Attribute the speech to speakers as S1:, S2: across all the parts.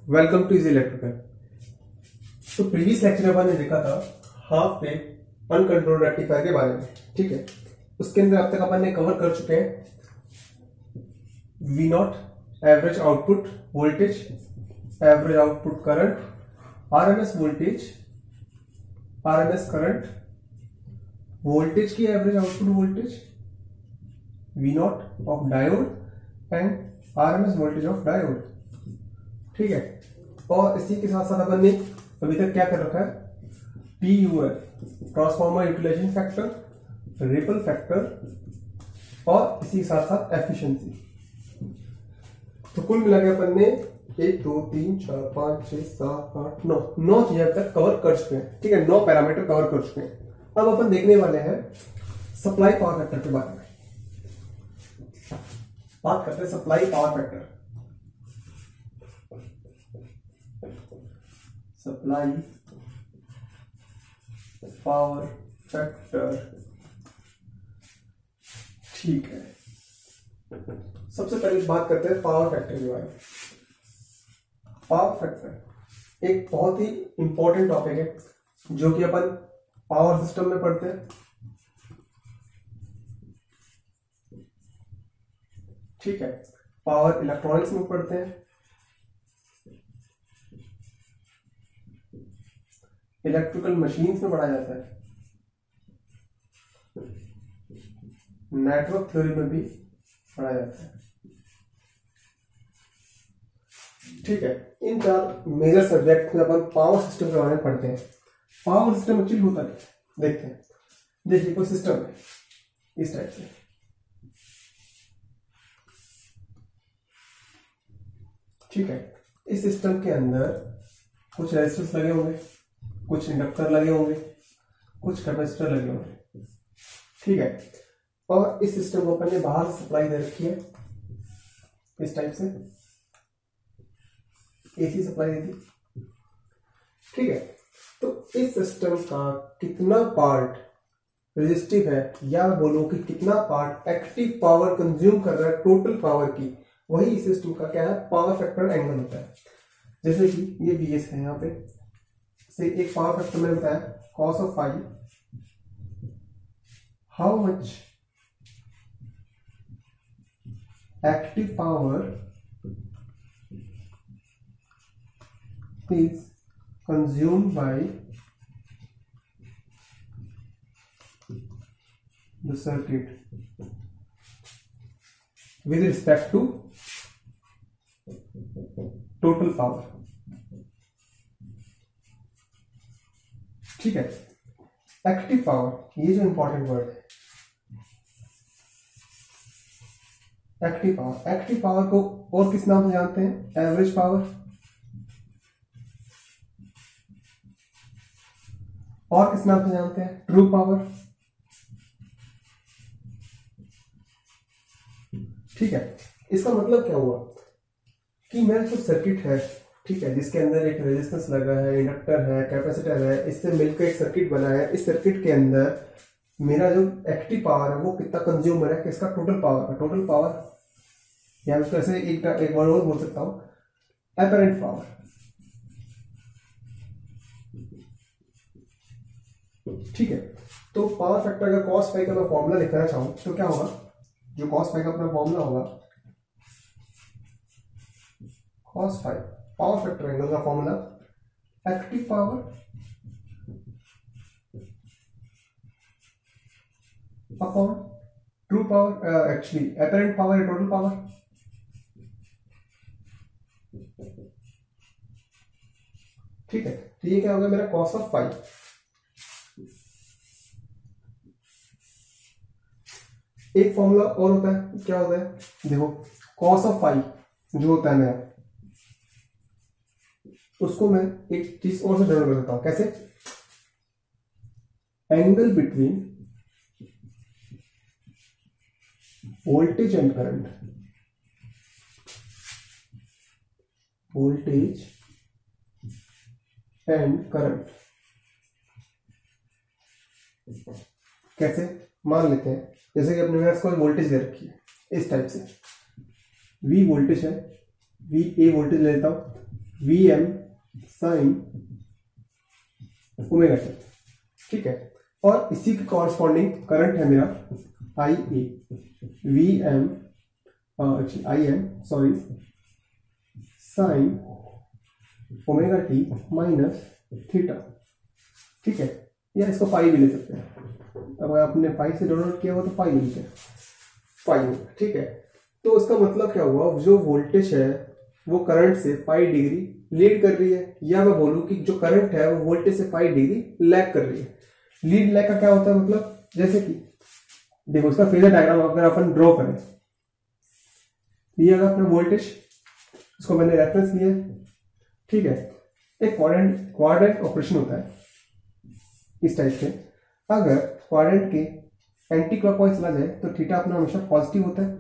S1: Welcome to easy electrical. तो previous lecture में अपन ने देखा था हाफ वेव अनकंट्रोल्ड रेक्टिफायर के बारे में। ठीक है, उसके अंदर अब तक अपन ने कवर कर चुके हैं V naught, average output voltage, average output current, RMS voltage, RMS current, voltage की average output voltage, V naught of diode and RMS voltage of diode. ठीक है, और इसी के साथ साथ अपन ने अभी तक क्या कर रखा है, PUF transformer utilisation factor, ripple factor और इसी के साथ साथ एफिशिएंसी। तो कुल मिला के अपन ने 1 2 3 4 5 6 7 8 9 चीजें अब तक कवर कर चुके हैं। ठीक है, 9 पैरामीटर कवर कर चुके हैं। अब अपन देखने वाले हैं सप्लाई पावर फैक्टर के बारे में। बात करते हैं supply power factor. Supply power factor, ठीक है। सबसे पहले बात करते हैं पावर फैक्टर के बारे में। पावर फैक्टर एक बहुत ही इंपॉर्टेंट टॉपिक है जो कि अपन पावर सिस्टम में पढ़ते हैं। ठीक है, पावर इलेक्ट्रॉनिक्स में पढ़ते हैं, इलेक्ट्रिकल मशीन्स में पढ़ा जाता है, नेटवर्क थ्योरी में भी पढ़ा जाता है। ठीक है, इन 4 मेजर सब्जेक्ट में अपन पावर सिस्टम के बारे में पढ़ते हैं। पावर सिस्टम एक्चुअली होता है, देखते हैं। देखिए कोई सिस्टम है इस टाइप से, ठीक है। इस सिस्टम के अंदर कुछ रेजिस्टेंस लगे होंगे, कुछ इंडक्टर लगे होंगे, कुछ कैपेसिटर लगे होंगे। ठीक है, और इस सिस्टम को अपन ने बाहर से सप्लाई दे रखी है इस टाइप से, एसी सप्लाई दी थी। ठीक है, तो इस सिस्टम का कितना पार्ट रेजिस्टिव है, या बोलो कि कितना पार्ट एक्टिव पावर कंज्यूम कर रहा है टोटल पावर की, वही इस सिस्टम का क्या है, पावर फैक्टर एंगल होता है। जैसे कि ये VS है, यहाँ पे से एक पावर फैक्टर मैंने बताया cos of phi, how much active power is consumed by the circuit with respect to total power। ठीक है, एक्टिव पावर, ये जो इंपॉर्टेंट वर्ड है एक्टिव पावर। एक्टिव पावर को और किस नाम से जानते हैं, एवरेज पावर, और किस नाम से जानते हैं, ट्रू पावर। ठीक है, इसका मतलब क्या हुआ कि मेरा जो सर्किट है, ठीक है, जिसके अंदर एक रेजिस्टेंस लगा है, इंडक्टर है, कैपेसिटर है, इससे मिलकर एक सर्किट बना है। इस सर्किट के अंदर मेरा जो एक्टिव पावर है वो कितना कंज्यूम हो रहा है, किसका, टोटल पावर का। टोटल पावर या उसको ऐसे एक वर्ड और बोल सकता हूं, एपरेंट पावर। ठीक है, तो पावर फैक्टर का कॉस फाई का मैं फॉर्मूला लिखना चाहूं तो क्या होगा, जो कॉस फाई का अपना फॉर्मूला होगा, cos phi power factor angle का formula, active power upon true power, actually apparent power या टोटल पावर। ठीक है, तो ये क्या होगा मेरा कॉस ऑफ फाई। एक फॉर्मूला और होता है, क्या होता है, देखो कॉस ऑफ फाई जो होता है मेरा, उसको मैं एक चीज और से डिनोट कर सकता हूं, कैसे, angle between voltage and current. Voltage and current कैसे, मान लेते हैं जैसे कि अपने पास कोई वोल्टेज दे रखी है इस टाइप से, V वोल्टेज है, V A वोल्टेज ले लेता हूं, V M sine omega T, ठीक है। और इसी के कॉरस्पॉन्डिंग करंट है मेरा I A V M I am sorry sine omega T minus theta, ठीक है। या इसको पाई भी ले सकते हैं, अगर आपने पाई से डोनेट किया हुआ तो पाई मिलते हैं, पाई, ठीक है। तो उसका मतलब क्या हुआ, जो वोल्टेज है वो करंट से पाई डिग्री लीड कर रही है, या मैं बोलूं कि जो करंट है वो वोल्टेज से पाई डिग्री लैग कर रही है। लीड लैग का क्या होता है, मतलब जैसे कि देखो इसका फेजर डायग्राम अगर अपन ड्रॉ करें, ये अगर अपना वोल्टेज, इसको मैंने रेफरेंस लिया, ठीक है। एक क्वाड्रेंट ऑपरेशन होता है इस टाइप से, अगर क्वाड्रेंट के एंटी क्लॉकवाइज चला जाए तो थीटा अपना हमेशा पॉजिटिव होता है,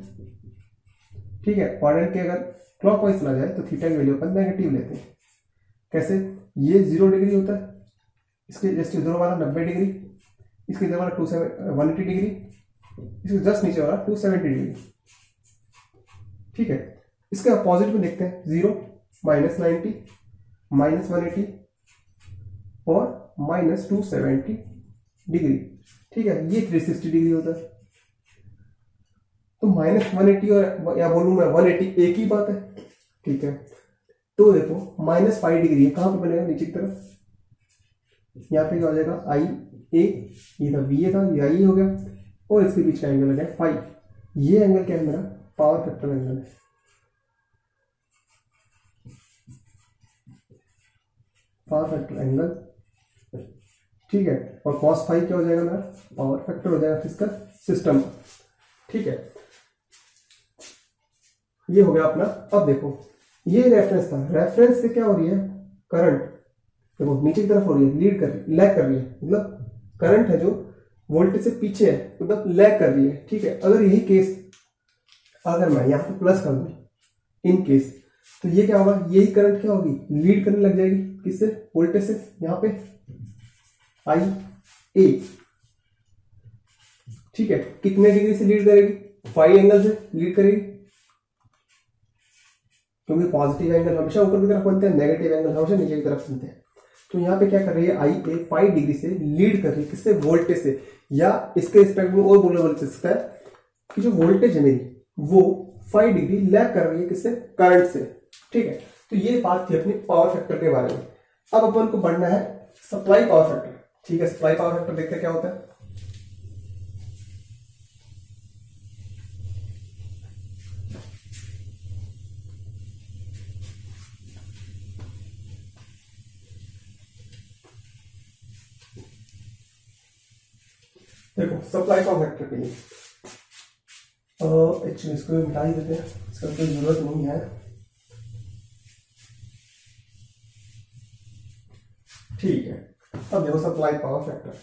S1: ठीक है। क्वाड्रेंट के अगर क्लॉकवाइज चला जाए तो थीटा की वैल्यू अपन नेगेटिव लेते हैं। कैसे, ये 0 डिग्री होता है, इसके जस्ट इधर वाला 90 डिग्री, इसके इधर वाला 180 डिग्री, इसके जस्ट नीचे वाला 270 डिग्री, ठीक है। इसके अपोजिट में देखते हैं 0, -90, -180 और -270 डिग्री, ठीक है। ये 360 डिग्री होता है। तो -180 और या बोलूं मैं 180 एक ही बात है, ठीक है। तो देखो -5 डिग्री है, कहां पे बनेगा, नीचे की तरफ, यहाँ पे क्या हो जाएगा आई ए, ये था बी ए था, ये आई हो गया, और इसके बीच का एंगल हो जाएगा फाइव। ये एंगल क्या है मेरा, पावर फैक्टर एंगल है, पावर फैक्टर एंगल, ठीक है। और cos फाइव क्या हो जाएगा मेरा, पावर फैक्टर हो जाएगा किसका, सिस्टम, ठीक है। ये हो गया अपना। अब देखो ये रेफरेंस था, रेफरेंस से क्या हो रही है, करंट देखो नीचे की तरफ हो रही है, लीड कर रही है, लैग कर रही है, मतलब करंट है जो वोल्टेज से पीछे है, मतलब लैग कर रही है, ठीक है। अगर यही केस अगर मैं यहाँ पे प्लस कर दूं इन केस, तो ये क्या होगा, यही करंट क्या होगी, लीड करने लग जाएगी, किससे, वोल्टेज से, यहाँ पे आई ए, ठीक है। कितने डिग्री से लीड करेगी, 5 एंगल से लीड करेगी, क्योंकि पॉजिटिव एंगल हमेशा ऊपर की तरफ बनते हैं, नेगेटिव एंगल हमेशा नीचे की तरफ बनते हैं। तो यहाँ पे क्या कर रही है, आई ए 5 डिग्री से लीड कर रही है, किससे, वोल्टेज से। या इसके रिस्पेक्ट में और बोल सकता है कि जो वोल्टेज है मेरी वो 5 डिग्री लैग कर रही है, किससे, करंट से, ठीक है। तो ये बात थी अपनी पावर फैक्टर के बारे में। अब अपन को बढ़ना है सप्लाई पावर फैक्टर, ठीक है। सप्लाई पावर फैक्टर देखते क्या होता है। देखो सप्लाई पावर फैक्टर के लिए एक्चुअली इसको मिटा ही देते हैं, इसका कोई जरूरत नहीं है, ठीक है। अब देखो सप्लाई पावर फैक्टर,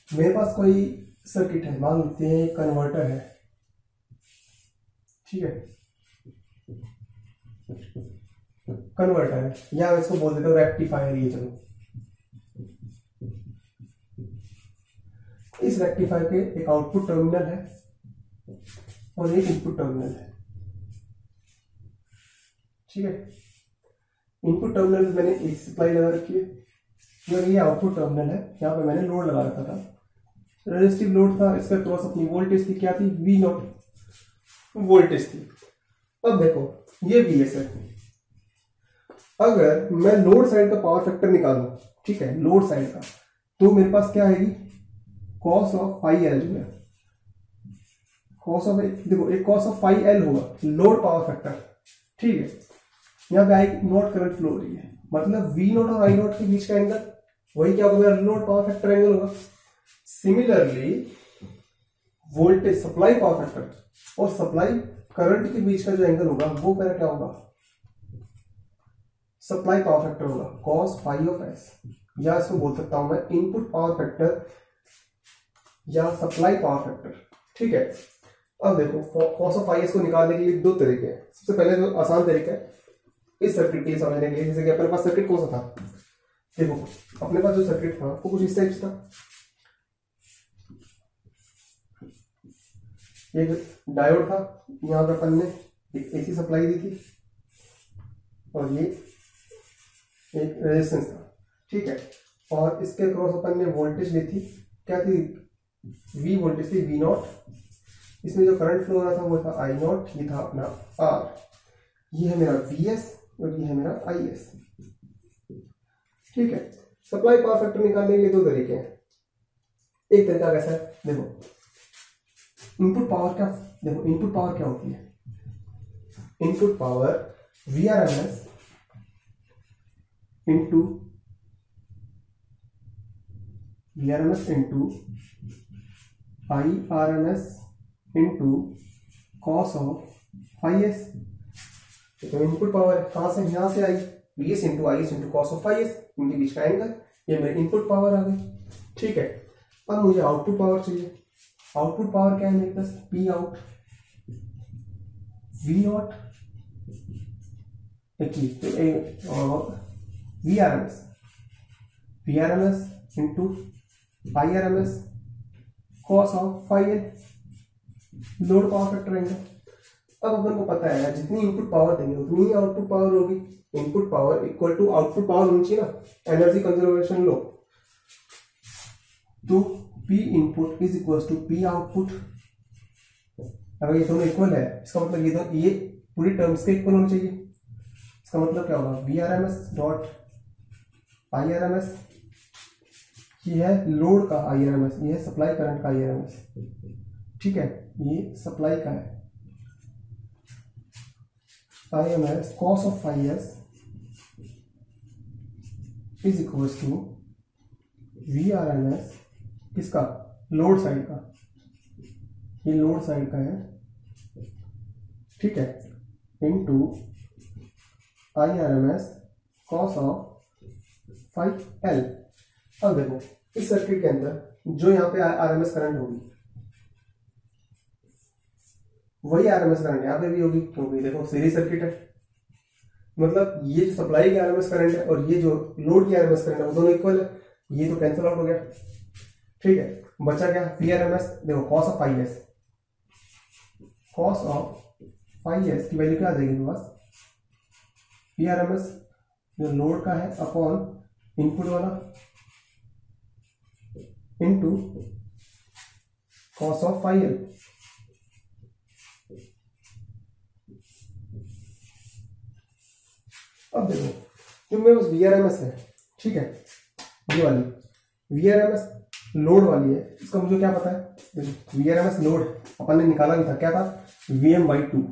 S1: मेरे पास कोई सर्किट है, मान लेते हैं कन्वर्टर है, ठीक है, कन्वर्टर है, या मैं इसको बोल देता हूँ रेक्टिफायर, ये चलो। इस रेक्टिफायर के एक आउटपुट टर्मिनल है और एक इनपुट टर्मिनल है, ठीक है। इनपुट टर्मिनल में मैंने एक सप्लाई लगा रखी है, और ये आउटपुट टर्मिनल है, यहाँ पे मैंने लोड लगा रखा था, रेजिस्टिव लोड था, इसका क्रॉस अपनी वोल्टेज थी, क्या थी, वी नॉट वोल्टेज थी। अब देखो ये वी एस है, अगर मैं लोड साइड का पावर फैक्टर निकालूं, ठीक है, लोड साइड का, तो मेरे पास क्या आएगी, कॉस ऑफ फाई एल जो है, कॉस ऑफ, देखो एक कॉस ऑफ फाई एल होगा लोड पावर फैक्टर, ठीक है। यहाँ पे आई नोट करंट फ्लो हो रही है, मतलब वी नोट और आई नोट के बीच का एंगल वही क्या होगा, मेरा लोड पावर फैक्टर एंगल होगा। Similarly voltage supply power factor और सप्लाई करंट के बीच का जो एंगल होगा वो मेरा क्या होगा, सप्लाई पावर फैक्टर होगा, कॉस फाई ऑफ एस, या इसको बोल सकता हूं मैं इनपुट पावर फैक्टर या सप्लाई पावर फैक्टर, ठीक है। अब देखो कॉस ऑफ फाई एस को निकालने के लिए दो तरीके हैं। सबसे पहले जो आसान तरीका है इस सर्किट के लिए समझने के लिए, जैसे कि अपने पास सर्किट कौन सा था, देखो अपने पास जो सर्किट था वो कुछ इस टाइप से था, एक डायोड था, यहाँ पे अपन ने एक एसी सप्लाई दी थी, और ये एक रेजिस्टेंस था, ठीक है। और इसके क्रॉस अपन ने वोल्टेज ली थी, क्या थी, V वोल्टेज थी, V0। इसमें जो करंट फ्लो हो रहा था वो था I0, ये था अपना R, ये है मेरा VS और ये है मेरा IS, ठीक है। सप्लाई पावर फैक्टर निकालने के लिए दो तरीके हैं। एक तरीका कैसा है, देखो इनपुट पावर क्या, देखो इनपुट पावर क्या होती है, input power VRMS into IRMS into cos of phi S. तो इनपुट पावर कहां से, यहां से आई, VS into IS into cos of phi S, इनके बीच का एंगल, ये मेरी इनपुट पावर आ गई, ठीक है। अब मुझे आउटपुट पावर चाहिए। आउटपुट पावर क्या है मेरे पास, P out V out VRMS into IRMS cos of phi L, load power factor angle. अब अपन को पता है जितनी इनपुट पावर देंगे उतनी ही आउटपुट पावर होगी। Input power equal to output power होनी चाहिए ना, एनर्जी कंजर्वेशन लो। तो P input is equal to P output. अगर ये दोनों इक्वल है, इसका मतलब ये पूरी टर्म्स के इक्वल होने चाहिए। इसका मतलब क्या होगा, VRMS डॉट IRMS, ये है लोड का IRMS, ये है सप्लाई करंट का IRMS, ठीक है, ये सप्लाई का है IRMS cos of phi S is equal to VRMS, किसका, लोड साइड का, ये लोड साइड का है, ठीक है, into IRMS cos of phi L. अब देखो इस सर्किट के अंदर जो यहाँ पे RMS करंट होगी वही RMS करंट यहाँ पे भी होगी, क्योंकि देखो सीरीज सर्किट है। मतलब ये जो सप्लाई की RMS करंट है और ये जो लोड की RMS करंट है वो दोनों इक्वल है, ये तो कैंसिल आउट हो गया, ठीक है। बचा क्या, VRMS, देखो cos of phi S, cos of phi S की वैल्यू क्या आ जाएगी मेरे पास, VRMS जो लोड का है अपॉन इनपुट वाला into cos of phi L. अब देखो जो मेरे पास VRMS है, ठीक है, ये वाली VRMS लोड वाली है, इसका मुझे क्या पता है, देखो VRMS लोड अपन ने निकाला भी था, क्या था, VM/2,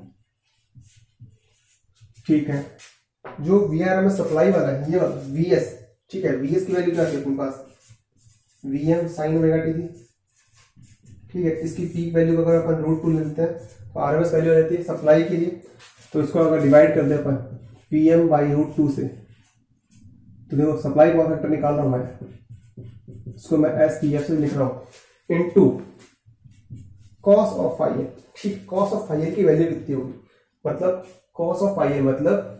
S1: ठीक है। जो VRMS सप्लाई वाला है ये वाला VS, ठीक है, VS की वैल्यू क्या थी अपने पास, VM साइन ओमेगा टी थी, ठीक है। इसकी पीक वैल्यू अगर अपन √2 ले लेते हैं तो RMS वैल्यू आ जाती है सप्लाई के लिए। तो इसको अगर डिवाइड कर दे अपन PM/√2 से, तो देखो सप्लाई पावर फैक्टर निकाल रहा हूं मैं, इसको मैं SPF से लिख रहा हूं, into cos of phi L, ठीक। कॉस ऑफ फाई एल की वैल्यू कितनी होगी, मतलब कॉस ऑफ फाई एल मतलब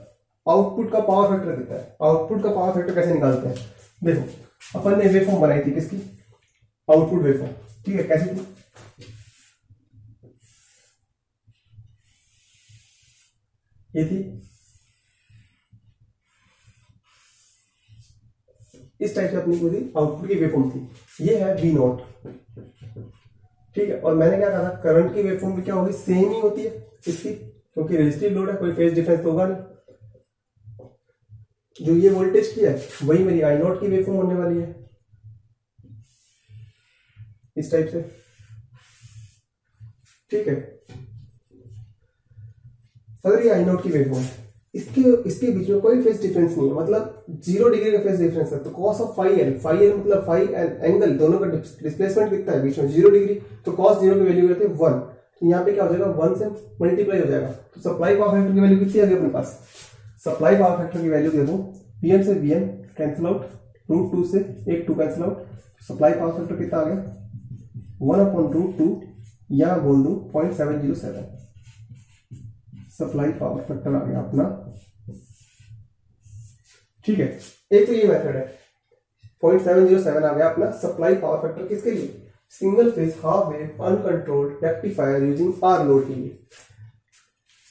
S1: आउटपुट का पावर फैक्टर कितना है। आउटपुट का पावर फैक्टर कैसे निकालते हैं, देखो अपन ने वेवफॉर्म बनाई थी, किसकी, आउटपुट वेवफॉर्म, ठीक है, कैसी थी, ये थी, इस टाइप से अपनी पूरी आउटपुट की वेवफॉर्म थी। ये है V0, ठीक है। और मैंने क्या कहा था, करंट की वेवफॉर्म भी क्या होगी, सेम ही होती है इसकी, क्योंकि रेजिस्टिव लोड है, कोई फेज डिफरेंस तो होगा नहीं। जो ये वोल्टेज की है वही मेरी I0 की वेवफॉर्म होने वाली है, इस टाइप से, ठीक है। अगर ये I0 की वेवफॉर्म है, इसके बीच में कोई फेज डिफरेंस नहीं है, मतलब 0 डिग्री का फेज डिफरेंस है, तो कॉस ऑफ फाई एल मतलब फाई एंगल दोनों का डिस्प्लेसमेंट कितना है बीच में, 0 डिग्री, तो कॉस 0 की वैल्यू रहती है 1, तो यहाँ पे क्या हो जाएगा, 1 से मल्टीप्लाई हो जाएगा। तो सप्लाई पावर फैक्टर की वैल्यू कितनी आ गई अपने पास, सप्लाई पावर फैक्टर की वैल्यू दे दो, PM से VM कैंसिल आउट, √2 से 1 2 cancel out, supply power factor कितना आ गया, 1/√2, या बोल दू 0.707, सप्लाई पावर फैक्टर आ गया अपना, ठीक है। एक तो ये मेथड है, 0.707 आ गया अपना सप्लाई पावर फैक्टर, किसके लिए, single phase half wave uncontrolled rectifier using R load के लिए।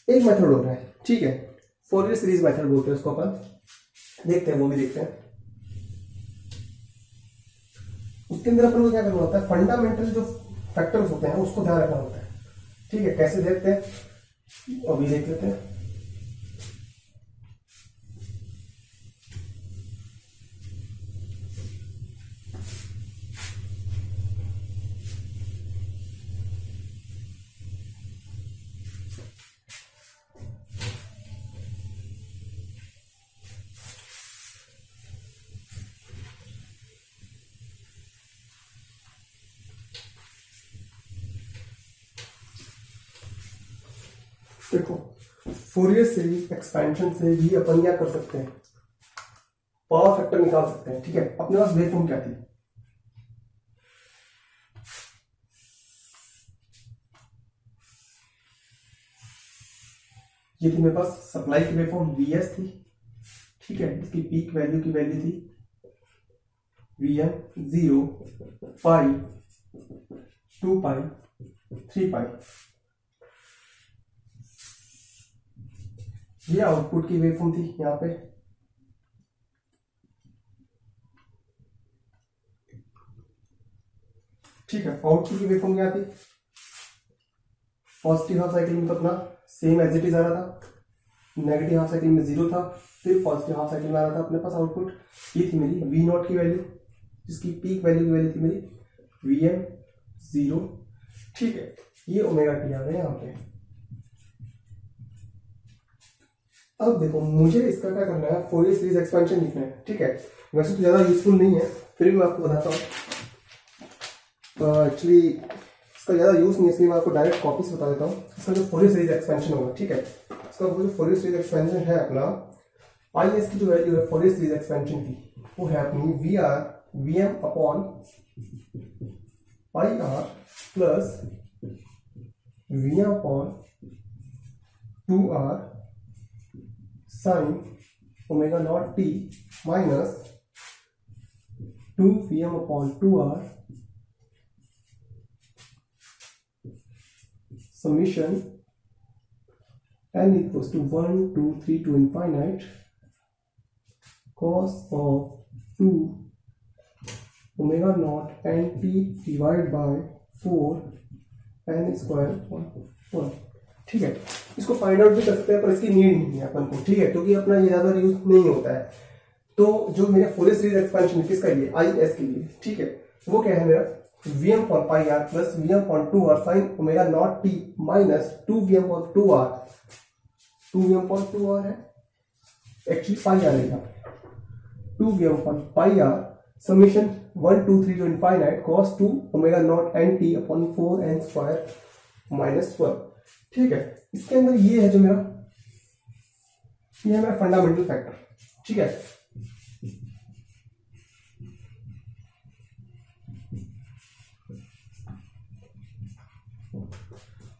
S1: एक मेथड हो रहा है, ठीक है, फोरियर सीरीज मेथड बोलते हैं उसको अपन, देखते हैं वो भी देखते हैं। उसके अंदर अपन को क्या करना होता है, फंडामेंटल जो फैक्टर्स होते हैं उसको ध्यान रखना होता है। ठीक है, कैसे देखते हैं अभी देख लेते हैं। देखो, फोरियर सीरीज एक्सपेंशन से भी अपन क्या कर सकते हैं, पावर फैक्टर निकाल सकते हैं। ठीक है, अपने पास वेवफॉर्म क्या थी, ये थी मेरे पास सप्लाई की वेवफॉर्म Vs थी। ठीक है, इसकी पीक वैल्यू की वैल्यू थी Vm 0 पाई 2 पाई 3 पाई। ये आउटपुट की वेवफॉर्म थी यहां पे। ठीक है, आउटपुट की वेवफॉर्म क्या थी, पॉजिटिव हाफ साइकिल में तो अपना सेम एज इट इज आ रहा था, नेगेटिव हाफ साइकिल में 0 था, फिर पॉजिटिव हाफ साइकिल में आ रहा था अपने पास आउटपुट। ये थी मेरी वी नॉट की वैल्यू, जिसकी पीक वैल्यू की वैल्यू थी मेरी Vm 0। ठीक है, ये ओमेगा टी आ गया यहाँ पे। अब देखो, मुझे इसका क्या करना है, फोरियर सीरीज एक्सपेंशन लिखना है। ठीक है, वैसे तो ज्यादा यूजफुल नहीं है, फिर भी मैं आपको बताता हूँ। एक्चुअली इसका ज्यादा यूज नहीं है, इसलिए मैं आपको डायरेक्ट कॉपी से बता देता हूँ। इसका जो फोरियर सीरीज एक्सपेंशन होगा, ठीक है, इसका जो फोरियर सीरीज एक्सपेंशन है अपना, आई एस की जो वैल्यू है फोरियर सीरीज एक्सपेंशन की, वो है अपनी Vm upon pi R plus Vm upon 2r sine omega naught T minus 2Vm upon 2r summation n equals to 1 2 3 to infinite cos of 2 omega naught n t divided by 4 n square 1। ठीक है, इसको find out भी कर सकते हैं, पर इसकी need नहीं है अपन को। ठीक है, क्योंकि अपना ये ज्यादा यूज नहीं होता है। तो जो मेरा फोरियर सीरीज एक्सपेंशन है किसका लिए, आई एस के लिए। ठीक है, वो क्या है मेरा Vm upon pi r plus Vm upon 2r sin omega naught t minus 2Vm upon 2r, 2Vm upon 2r है, एक्चुअली पाई आ रहेगा, 2Vm upon pi r summation 1 2 3 to infinite cos 2 omega naught n t upon 4 n square minus 12। ठीक है, इसके अंदर ये है जो मेरा, ये है मेरा फंडामेंटल फैक्टर। ठीक है,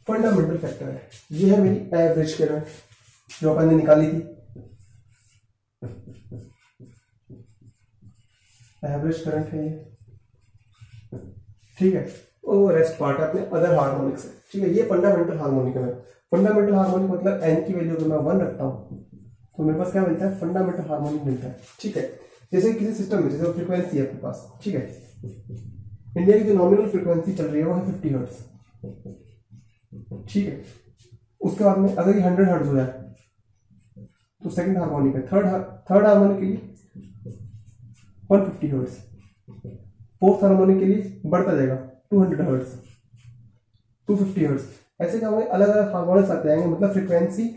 S1: फंडामेंटल फैक्टर है। ये है मेरी एवरेज करंट जो अपन ने निकाली थी, एवरेज करंट है ये। ठीक है, और रेस्ट पार्ट है अपने अदर हार्मोनिक से। ठीक है, ये फंडामेंटल हार्मोनिक है। फंडामेंटल हार्मोनिक मतलब एन की वैल्यू अगर मैं 1 रखता हूं तो मेरे पास क्या मिलता है, फंडामेंटल हार्मोनिक मिलता है। ठीक है, जैसे किसी सिस्टम में जैसे फ्रीक्वेंसी है अपने पास। ठीक है, इंडिया की जो नॉमिनल फ्रीक्वेंसी चल रही है वो है 50 हर्ट्ज। ठीक है, उसके बाद में अगर ये 100 हर्ट्ज हो जाए तो सेकंड हार्मोनिक है, थर्ड हार्मोनिक के लिए 150 हर्ट्ज, फोर्थ हार्मोनिक के लिए बढ़ता जाएगा 200 हर्ट्ज, 250 हर्ट्ज। ऐसे क्या होंगे, अलग अलग हार्मोनिक्स आते जाएंगे, मतलब फ्रीक्वेंसी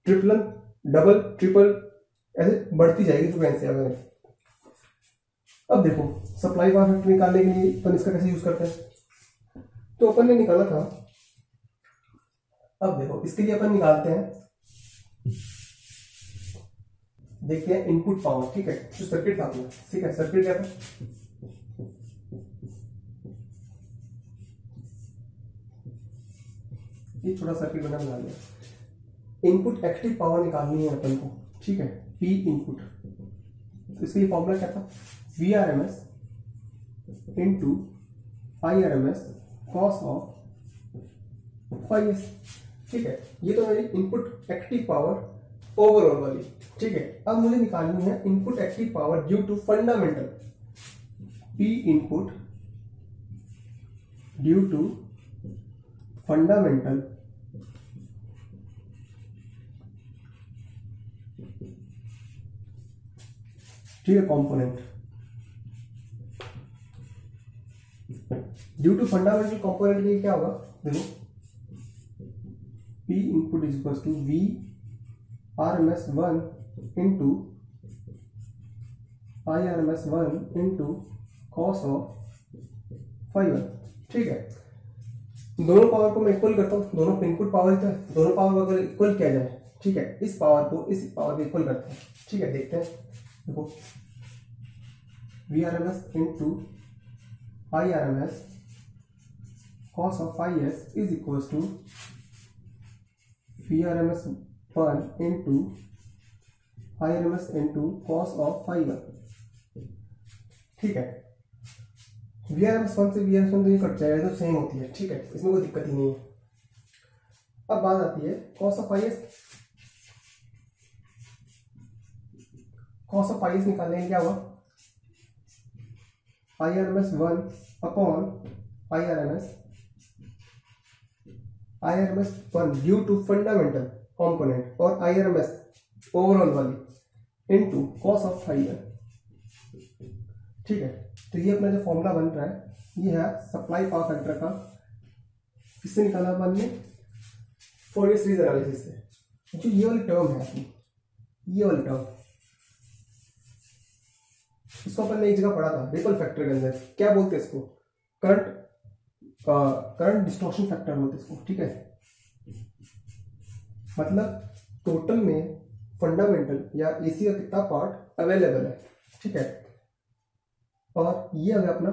S1: ट्रिपल डबल ट्रिपल ऐसे बढ़ती जाएगी फ्रीक्वेंसी अगर। अब देखो, सप्लाई पावर फैक्टर निकालने के लिए अपन इसका कैसे यूज करते हैं, तो अपन ने निकाला था। अब देखो, इसके लिए अपन निकालते हैं, देखते हैं इनपुट पावर। ठीक है, जो सर्किट था अपना, ठीक है, सर्किट क्या था, ये छोटा सर्किट बना लिया। इनपुट एक्टिव पावर निकालनी है अपन को। ठीक है, पी इनपुट, तो इसके लिए फॉर्मूला क्या था, V R M S into I R M S cos of phi S. ठीक है, ये तो मेरी इनपुट एक्टिव पावर ओवरऑल वाली। ठीक है, अब मुझे निकालनी है input active power due to fundamental, P input due to fundamental ठीक है component. Due to fundamental component के लिए क्या होगा, देखो P input is equal to V RMS 1 into IRMS 1 into cos of phi 1। ठीक है, दोनों पावर को मैं इक्वल करता हूँ, दोनों इनपुट पावर है, दोनों पावर अगर इक्वल किया जाए, ठीक है, इस पावर को इस पावर को इक्वल करते हैं। ठीक है, देखते हैं, देखो VRMS into IRMS cos of phi s is equals to VRMS 1 into IRMS into cos of phi 1। ठीक है, VRMS 1 से VRMS 1 तो ये कट जाएगा, तो सेम होती है। ठीक है, इसमें कोई दिक्कत ही नहीं है। अब बात आती है cos of phi s। cos of phi s निकालने के क्या हुआ, IRMS 1 upon IRMS 1 due to fundamental component और IRMS ओवरऑल वाली इनटू कॉस ऑफ फाई 1। ठीक है, तो ये अपना जो फॉर्मूला बन रहा है ये है सप्लाई पावर फैक्टर का, किससे निकाला अपन ने, फॉरियर सीरीज एनालिसिस से। जो ये वाली टर्म है अपनी, ये वाली टर्म, इसको अपन ने एक जगह पढ़ा था रिपल फैक्टर के अंदर, क्या बोलते हैं इसको, करंट डिस्टॉर्शन फैक्टर बोलते हैं इसको। ठीक है, मतलब टोटल में फंडामेंटल या एसी का कितना पार्ट अवेलेबल है। ठीक है, और ये अगर अपना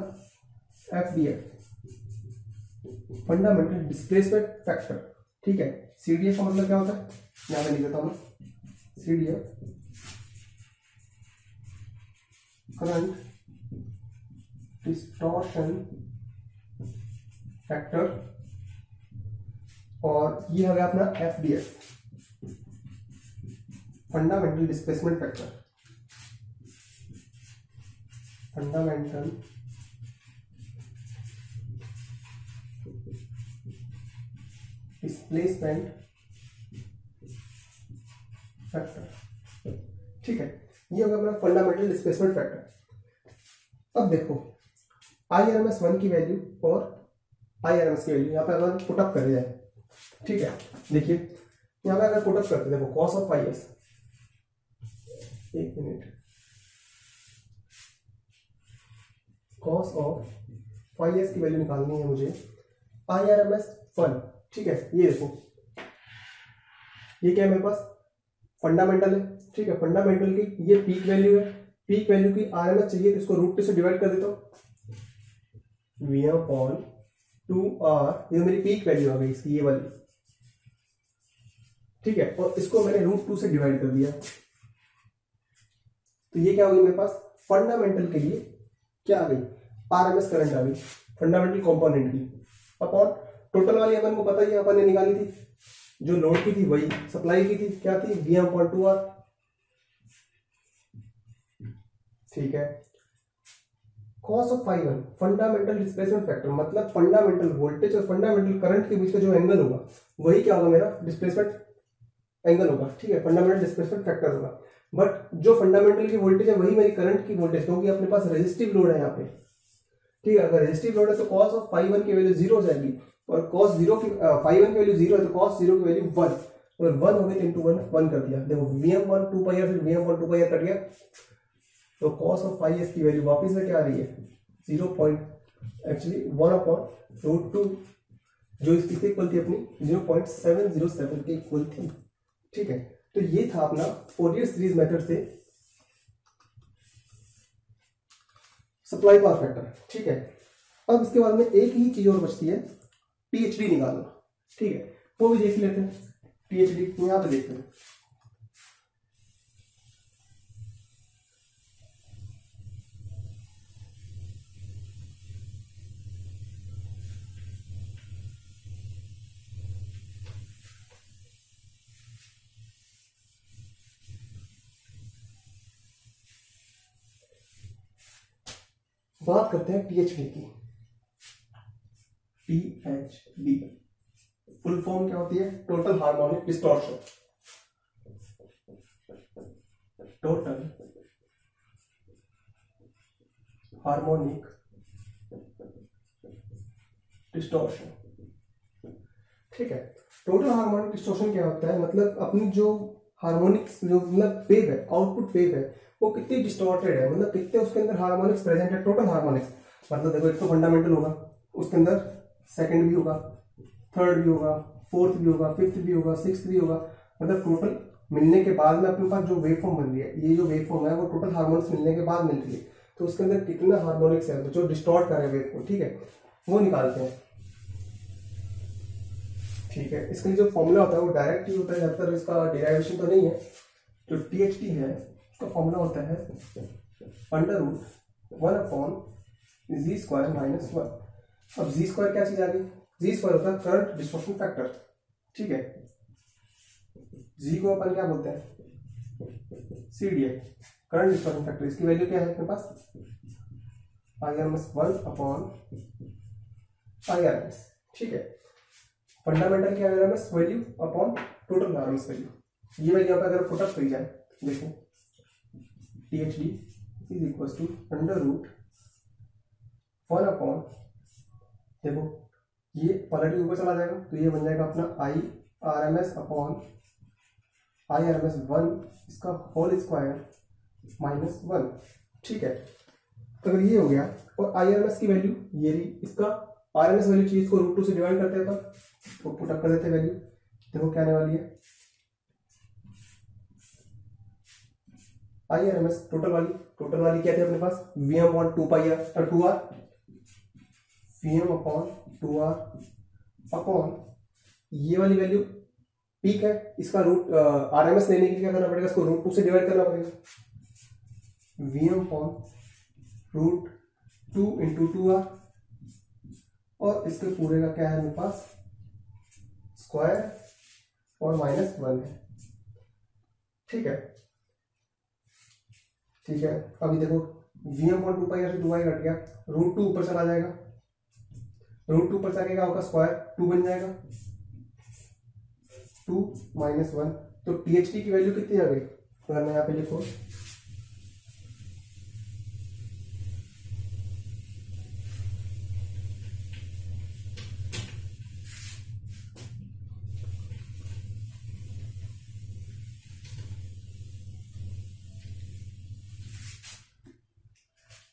S1: FDF फंडामेंटल डिस्प्लेसमेंट फैक्टर। ठीक है, CDF का मतलब क्या होता है, यहां पे लिख देता हूं, CDF करंट डिस्टॉर्शन फैक्टर, और ये हो गया अपना FDF fundamental displacement factor, fundamental displacement factor. ठीक है, ये होगा अपना फंडामेंटल डिस्प्लेसमेंट फैक्टर। अब देखो IRMS 1 की वैल्यू और IRMS की वैल्यू यहाँ पे अगर पुटअप कर जाए, ठीक है, देखिए यहाँ पे अगर पुटअप करते, देखो कॉस ऑफ फाई एस, एक minute, cos of phi S की वैल्यू निकालनी है मुझे, IRMS 1। ठीक है, ये देखो, ये क्या है मेरे पास, फंडामेंटल है। ठीक है, फंडामेंटल की ये पीक वैल्यू है, पीक वैल्यू की RMS चाहिए तो इसको √2 से डिवाइड कर देता हूँ, VM/2R, ये मेरी पीक वैल्यू आ गई इसकी, ये वाली। ठीक है, और इसको मैंने √2 से डिवाइड कर दिया, तो ये क्या हो गई मेरे पास, फंडामेंटल के लिए क्या आ गई, RMS करंट आ गई फंडामेंटल कंपोनेंट की, अपॉन टोटल वाली अपन को पता ही है, अपन ने निकाली थी, जो लोड की थी वही सप्लाई की थी, क्या थी, VM/2R। ठीक है, cos of phi 1 fundamental displacement factor, मतलब फंडामेंटल वोल्टेज और फंडामेंटल करंट के बीच का जो एंगल होगा वही क्या होगा, मेरा डिस्प्लेसमेंट एंगल होगा। ठीक है, फंडामेंटल डिस्प्लेसमेंट फैक्टर होगा, बट जो फंडामेंटल की वोल्टेज है वही मेरी करंट की वोल्टेज, क्योंकि अपने पास रेजिस्टिव लोड है यहाँ पे। ठीक है, अगर रेजिस्टिव लोड है तो कॉस ऑफ फाई 1 की वैल्यू 0 हो जाएगी, और कॉस 0 की फाई 1 की वैल्यू 0 है तो कॉस 0 की वैल्यू 1, और 1 हो गई तो इंटू 1 कर दिया। देखो VM1 2πr से VM1 2πr कट गया, तो कॉस ऑफ फाई एस की वैल्यू वापिस में क्या आ रही है, 1/√2, जो इसकी इक्वल थी अपनी 0.707 के इक्वल थी। ठीक है, तो ये था अपना फोरियर सीरीज मेथड से सप्लाई पावर फैक्टर। ठीक है, अब इसके बाद में एक ही चीज और बचती है, PhD निकालना। ठीक है, वो भी देख लेते हैं, PhD यहां पे देखते हैं। बात करते हैं टीएचडी की। टीएचडी फुल फॉर्म क्या होती है? Total harmonic distortion. Total harmonic distortion, ठीक है। टोटल हार्मोनिक डिस्टॉर्शन क्या होता है? मतलब अपनी जो हार्मोनिक्स जो मतलब वेव है, आउटपुट वेव है, वो कितनी डिस्टॉर्टेड है, मतलब कितने उसके अंदर हार्मोनिक्स प्रेजेंट है। टोटल हार्मोनिक्स मतलब देखो, एक तो फंडामेंटल होगा, उसके अंदर सेकंड भी होगा, थर्ड भी होगा, फोर्थ भी होगा, फिफ्थ भी होगा, सिक्स्थ भी होगा। मतलब टोटल मिलने के बाद में अपने पास जो वेव फॉर्म बन रही है, ये जो वेव फॉर्म है वो टोटल हार्मोनिक्स मिलने के बाद मिल रही है। तो उसके अंदर कितना हार्मोनिक्स है जो डिस्टॉर्ट कर रहे हैं वेव को, ठीक है, वो निकालते हैं, ठीक है। इसके लिए जो फॉर्मूला होता है वो डायरेक्ट ही होता है, ज्यादातर इसका डेरिवेशन तो नहीं है। जो टीएचडी है उसका फॉर्मूला होता है √1/(z²-1). अब z² क्या चीज आ गई? z² होता है करंट डिस्टॉर्शन फैक्टर, ठीक है। g को अपन क्या बोलते हैं? CDI, current distortion factor. इसकी वैल्यू क्या है अपने पास? IRMS1/IRMS, ठीक है। फंडामेंटल की RMS value upon total RMS value, ये वैल्यू अगर पुटअप करी जाए, देखो टीएचडी इज इक्वल टू √1/, देखो ये पॉलिटिव ऊपर चला जाएगा तो ये बन जाएगा अपना IRMS/1 इसका होल स्क्वायर -1, ठीक है। अगर ये हो गया और IRMS की वैल्यू ये रही, इसका RMS वैल्यू चाहिए, इसको √2 से डिवाइड करते हैं तो पुटअप कर देते हैं वैल्यू। देखो क्या आने वाली है? IRMS टोटल वाली क्या थी अपने पास? VM/2r, VM/2r अपॉन ये वाली वैल्यू पीक है, इसका रूट RMS लेने के लिए क्या करना पड़ेगा? इसको √2 से डिवाइड करना पड़ेगा। VM/√2 × 2r और इसके पूरे का क्या है मेरे पास? स्क्वायर और -1 है, ठीक है, ठीक है। अभी देखो VM/2 से 2i कट गया, √2 ऊपर चला जाएगा, √2 ऊपर चला गया, होगा स्क्वायर 2 बन जाएगा, 2 -1। तो टीएचडी की वैल्यू कितनी आ गई? अगर मैं यहाँ पे लिखूं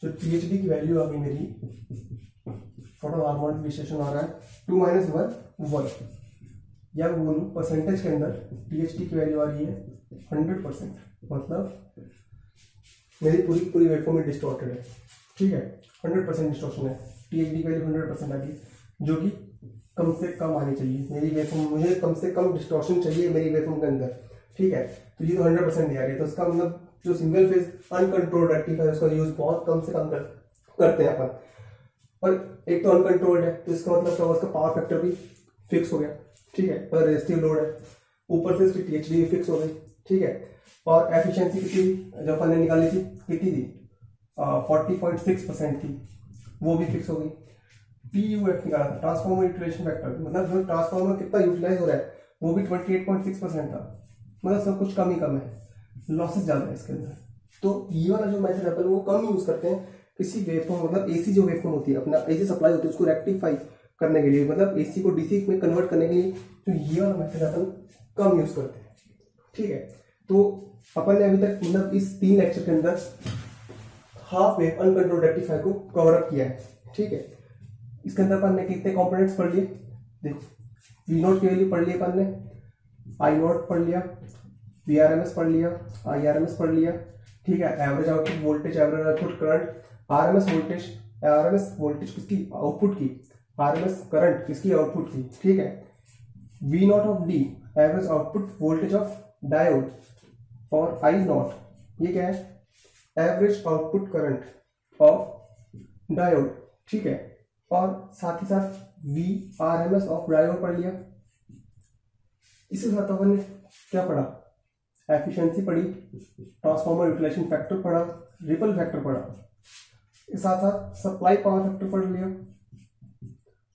S1: जो टीएचडी की वैल्यू आ गई मेरी, टोटल हार्मोनिक डिस्टॉर्शन आ रहा है 2 - 1 या बोलूं परसेंटेज के अंदर टीएचडी की वैल्यू आ रही है 100%, मतलब मेरी पूरी वेवफॉर्म में डिस्टॉर्टेड है, ठीक है, 100% डिस्टॉर्शन है। टीएचडी की वैल्यू 100% आ गई, जो कि कम से कम आनी चाहिए मेरी वेवफॉर्म, मुझे कम से कम डिस्टॉर्शन चाहिए मेरी वेवफॉर्म के अंदर, ठीक है। तो ये तो 100% नहीं आ रही, तो इसका मतलब जो सिंगल फेज अनकंट्रोल्ड रेक्टिफायर उसका यूज बहुत कम से कम करते हैं अपन, और एक तो अनकंट्रोल्ड है तो इसका मतलब क्या होगा? उसका पावर फैक्टर भी फिक्स हो गया, ठीक है, और रेजिस्टिव लोड है, ऊपर से इसकी टीएचडी भी फिक्स हो गई, ठीक है। और एफिशिएंसी कितनी जो अपन ने निकाली थी, कितनी थी? 40.6% थी, वो भी फिक्स हो गई। PUF निकाला था, ट्रांसफॉर्मर यूटिलाइजेशन फैक्टर, मतलब जो ट्रांसफॉर्मर कितना यूटिलाइज हो रहा है वो भी 28.6% था, मतलब सब कुछ कम ही कम है, लॉसेस ज्यादा है इसके अंदर। तो ये वाला जो मेथड अपन वो कम यूज करते हैं किसी वेवफॉर्म, मतलब एसी जो वेवफॉर्म होती है, अपना एसी सप्लाई होती है, उसको रेक्टिफाई करने के लिए, मतलब एसी को डीसी में कन्वर्ट करने के लिए, तो ये वाला मेथड अपन कम यूज करते हैं, ठीक है। तो अपन ने अभी तक मतलब इस 3 लेक्चर के अंदर हाफ वेव अनकंट्रोल्ड रेक्टिफायर को कवर अप किया है, ठीक है। इसके अंदर अपन ने कितने कंपोनेंट्स पढ़ लिए? देखो V0 की वैल्यू पढ़ ली अपन ने, I0 पढ़ लिया, VRMS पढ़ लिया, IRMS पढ़ लिया, ठीक है। Average output voltage, average output current, RMS voltage किसकी? आउटपुट की, RMS करंट किसकी? आउटपुट की, ठीक है। V0 of D average output voltage of diode, और I0 ये क्या है? Average output current of diode, ठीक है। और साथ ही साथ VRMS ऑफ डायोड पढ़ लिया। इसके साथ अपन ने क्या पढ़ा? एफिशिएंसी पढ़ी, ट्रांसफॉर्मर यूटिलाइजेशन फैक्टर पढ़ा, रिपल फैक्टर पढ़ा, इस साथ साथ सप्लाई पावर फैक्टर पढ़ लिया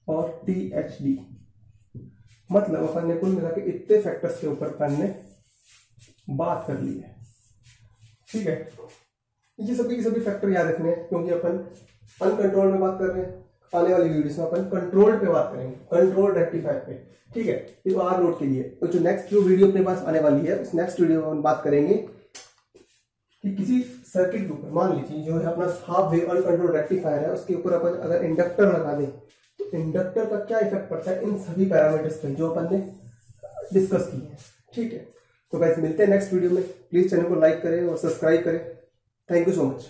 S1: और THD, मतलब अपन ने कुल मिला के इतने फैक्टर्स के ऊपर अपन ने बात कर ली है। ठीक है, ये सभी फैक्टर याद रखने हैं, क्योंकि अपन अनकंट्रोल में बात कर रहे हैं। आने वाली वीडियोस में अपन कंट्रोल पे बात करेंगे, कंट्रोल रेक्टिफायर पे। ठीक है, ये तो आर नोट के लिए। तो जो नेक्स्ट वीडियो अपने पास आने वाली है, उस नेक्स्ट वीडियो में हम बात करेंगे कि किसी सर्किट के ऊपर, मान लीजिए जो है अपना हाफ वेव अनकंट्रोल रेक्टिफायर है, उसके ऊपर अपन अगर इंडक्टर लगा दें तो इंडक्टर का क्या इफेक्ट पड़ता है इन सभी पैरामीटर्स पे जो अपन ने डिस्कस किए हैं। ठीक है, तो गाइस मिलते हैं नेक्स्ट वीडियो में। प्लीज चैनल को लाइक करें और सब्सक्राइब करें। Thank you so much.